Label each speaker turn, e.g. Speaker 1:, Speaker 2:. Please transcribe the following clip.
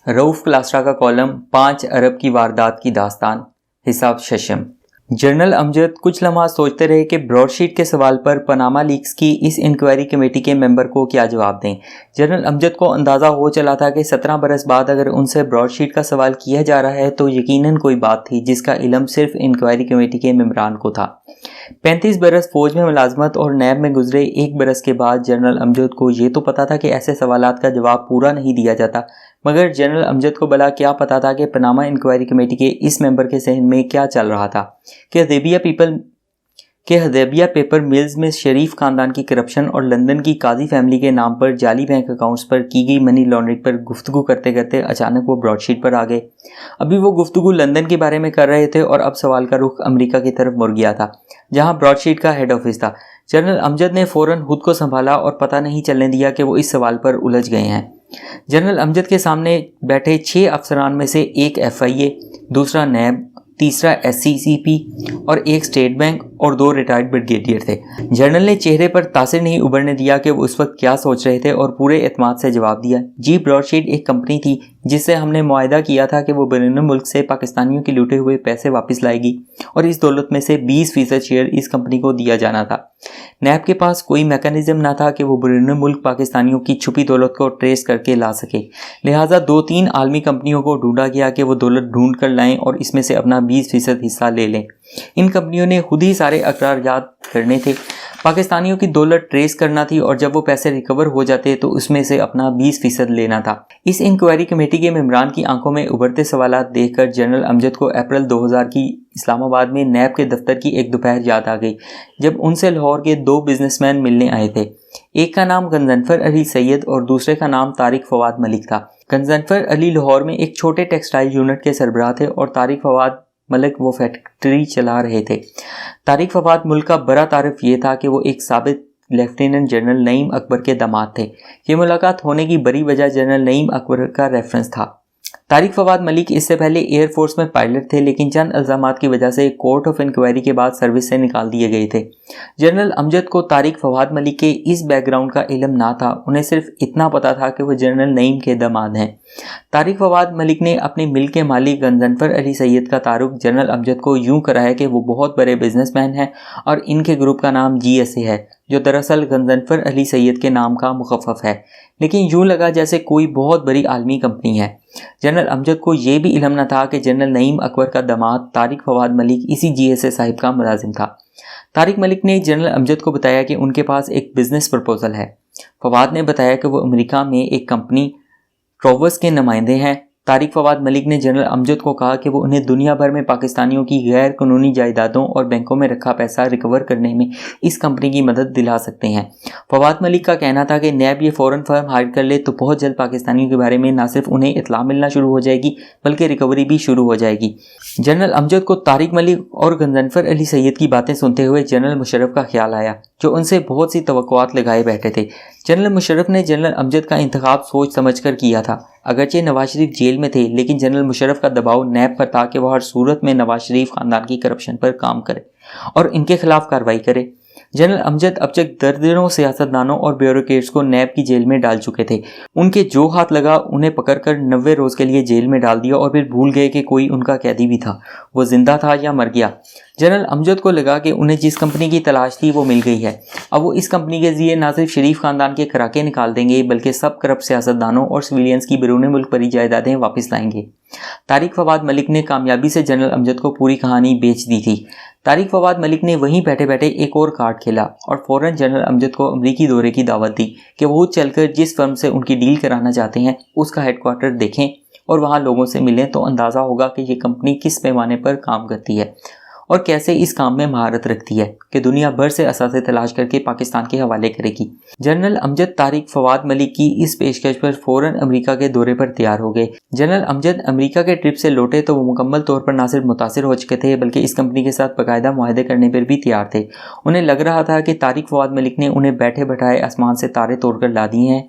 Speaker 1: रऊफ क्लास्ट्रा का कॉलम 5 अरब की वारदात की दास्तान, हिसाब शशम। जनरल अमजद कुछ लम्हा सोचते रहे कि ब्रॉडशीट के सवाल पर पनामा लीक्स की इस इंक्वायरी कमेटी के मेंबर को क्या जवाब दें। जनरल अमजद को अंदाज़ा हो चला था कि 17 बरस बाद अगर उनसे ब्रॉडशीट का सवाल किया जा रहा है तो यकीनन कोई बात थी जिसका इल्म सिर्फ इंक्वायरी कमेटी के मेंबरान को था। 35 बरस फौज में मुलाजमत और नैब में गुजरे 1 बरस के बाद जनरल अमजद को ये तो पता था कि ऐसे सवालात का जवाब पूरा नहीं दिया जाता, मगर जनरल अमजद को भला क्या पता था कि पनामा इंक्वायरी कमेटी के इस मेंबर के जहन में क्या चल रहा था कि हदैबिया पेपर मिल्स में शरीफ खानदान की करप्शन और लंदन की काजी फैमिली के नाम पर जाली बैंक अकाउंट्स पर की गई मनी लॉन्ड्रिंग पर गुफ्तगू करते करते अचानक वो ब्रॉडशीट पर आ गए। अभी वो गुफ्तगू लंदन के बारे में कर रहे थे और अब सवाल का रुख अमेरिका की तरफ मुड़ गया था, जहां ब्रॉडशीट का हेड ऑफिस था। जनरल अमजद ने फौरन खुद को संभाला और पता नहीं चलने दिया कि वो इस सवाल पर उलझ गए हैं। जनरल अमजद के सामने बैठे 6 अफसरान में से एक FIA, दूसरा नैब, तीसरा SCCP और एक स्टेट बैंक और 2 रिटायर्ड ब्रिगेडियर थे। जनरल ने चेहरे पर तासिर नहीं उभरने दिया कि वो उस वक्त क्या सोच रहे थे और पूरे एतमाद से जवाब दिया, जी ब्रॉडशीट एक कंपनी थी जिससे हमने मुआहदा किया था कि वो बैरून मुल्क से पाकिस्तानियों के लूटे हुए पैसे वापस लाएगी और इस दौलत में से 20% शेयर इस कंपनी को दिया जाना था। नैब के पास कोई मैकेनिज्म ना था कि वो बैरून मुल्क पाकिस्तानियों की छुपी दौलत को ट्रेस करके ला सके, लिहाजा 2-3 आलमी कंपनियों को ढूंढा गया कि वो दौलत ढूंढ कर लाएं और इसमें से अपना 20% हिस्सा ले लें। इन कंपनियों ने खुद ही सारे अखराजात करने थे, पाकिस्तानियों की दौलत ट्रेस करना थी और जब वो पैसे रिकवर हो जाते तो उसमें से अपना 20% लेना था। इस इंक्वायरी कमेटी के मेंबरान की आंखों में उभरते सवालात देखकर जनरल अमजद को अप्रैल 2000 की इस्लामाबाद में नैब के दफ्तर की एक दोपहर याद आ गई, जब उनसे लाहौर के 2 बिजनेसमैन मिलने आए थे। एक का नाम गंजनफर अली सैयद और दूसरे का नाम तारिक फवाद मलिक था। गंजनफर अली लाहौर में एक छोटे टेक्सटाइल यूनिट के सरबराह थे और तारिक फवाद मलिक वो फैक्ट्री चला रहे थे। तारिक फवाद मुल्क का बड़ा तारफ ये था कि वो एक साबित लेफ्टिनेंट जनरल नईम अकबर के दामाद थे। ये मुलाकात होने की बड़ी वजह जनरल नईम अकबर का रेफरेंस था। तारिक फवाद मलिक इससे पहले एयरफोर्स में पायलट थे, लेकिन चंद इल्ज़ामात की वजह से कोर्ट ऑफ इंक्वायरी के बाद सर्विस से निकाल दिए गए थे। जनरल अमजद को तारिक फवाद मलिक के इस बैकग्राउंड का इल्म ना था, उन्हें सिर्फ इतना पता था कि वो जनरल नईम के दामाद हैं। तारिक फवाद मलिक ने अपने मिल के मालिक गंजनफर अली सैयद का तारुफ जनरल अमजद को यूं कराया कि वो बहुत बड़े बिजनेसमैन हैं और इनके ग्रुप का नाम GSA है, जो दरअसल गंजनफर अली सैयद के नाम का मुखफ़फ़ है, लेकिन यूं लगा जैसे कोई बहुत बड़ी आलमी कंपनी है। जनरल अमजद को यह भी इल्म न था कि जनरल नईम अकबर का दामाद तारिक फवाद मलिक इसी GSA साहिब का मुलाजिम था। तारिक मलिक ने जनरल अमजद को बताया कि उनके पास एक बिजनेस प्रपोजल है। फवाद ने बताया कि वो अमेरिका में एक कंपनी ट्रोवर्स के नुमाइंदे हैं। तारिक फवाद मलिक ने जनरल अमजद को कहा कि वो उन्हें दुनिया भर में पाकिस्तानियों की गैर कानूनी जायदादों और बैंकों में रखा पैसा रिकवर करने में इस कंपनी की मदद दिला सकते हैं। फवाद मलिक का कहना था कि नैब ये फ़ौरन फर्म हायर कर ले तो बहुत जल्द पाकिस्तानियों के बारे में न सिर्फ उन्हें इत्तला मिलना शुरू हो जाएगी बल्कि रिकवरी भी शुरू हो जाएगी। जनरल अमजद को तारिक मलिक और गंजनफर अली सैयद की बातें सुनते हुए जनरल मुशर्रफ का ख्याल आया, जो उनसे बहुत सी तवक्कुआत लगाए बैठे थे। जनरल मुशर्रफ ने जनरल अमजद का इंतखाब सोच समझ कर किया था। अगरचे नवाज शरीफ जेल में थे, लेकिन जनरल मुशर्रफ का दबाव नैब पर था कि वह हर सूरत में नवाज शरीफ खानदान की करप्शन पर काम करे और इनके खिलाफ कार्रवाई करे। जनरल अमजद अब तक दर्जनों सियासतदानों और ब्यूरोक्रेट्स को नैब की जेल में डाल चुके थे। उनके जो हाथ लगा उन्हें पकड़कर 90 रोज़ के लिए जेल में डाल दिया और फिर भूल गए कि कोई उनका कैदी भी था, वो जिंदा था या मर गया। जनरल अमजद को लगा कि उन्हें जिस कंपनी की तलाश थी वो मिल गई है। अब वो इस कंपनी के जरिए न सिर्फ शरीफ खानदान के खराके निकाल देंगे बल्कि सब करप्ट सियासतदानों और सिविलियंस की बैरून मुल्क परी जायदादें वापस लाएंगे। तारिक फवाद मलिक ने कामयाबी से जनरल अमजद को पूरी कहानी बेच दी थी। तारिक फवाद मलिक ने वहीं बैठे बैठे एक और कार्ड खेला और फ़ौरन जनरल अमजद को अमरीकी दौरे की दावत दी कि वो चलकर जिस फर्म से उनकी डील कराना चाहते हैं उसका हेडक्वार्टर देखें और वहाँ लोगों से मिलें, तो अंदाज़ा होगा कि ये कंपनी किस पैमाने पर काम करती है और कैसे इस काम में महारत रखती है कि दुनिया भर से असासे तलाश करके पाकिस्तान के हवाले करेगी। जनरल अमजद तारिक फवाद मलिक की इस पेशकश पर फ़ौरन अमेरिका के दौरे पर तैयार हो गए। जनरल अमजद अमेरिका के ट्रिप से लौटे तो वो मुकम्मल तौर पर न सिर्फ मुतासिर हो चुके थे बल्कि इस कंपनी के साथ बाकायदा मुआहदे करने पर भी तैयार थे। उन्हें लग रहा था कि तारिक फवाद मलिक ने उन्हें बैठे बैठाए आसमान से तारे तोड़ कर ला दिए हैं।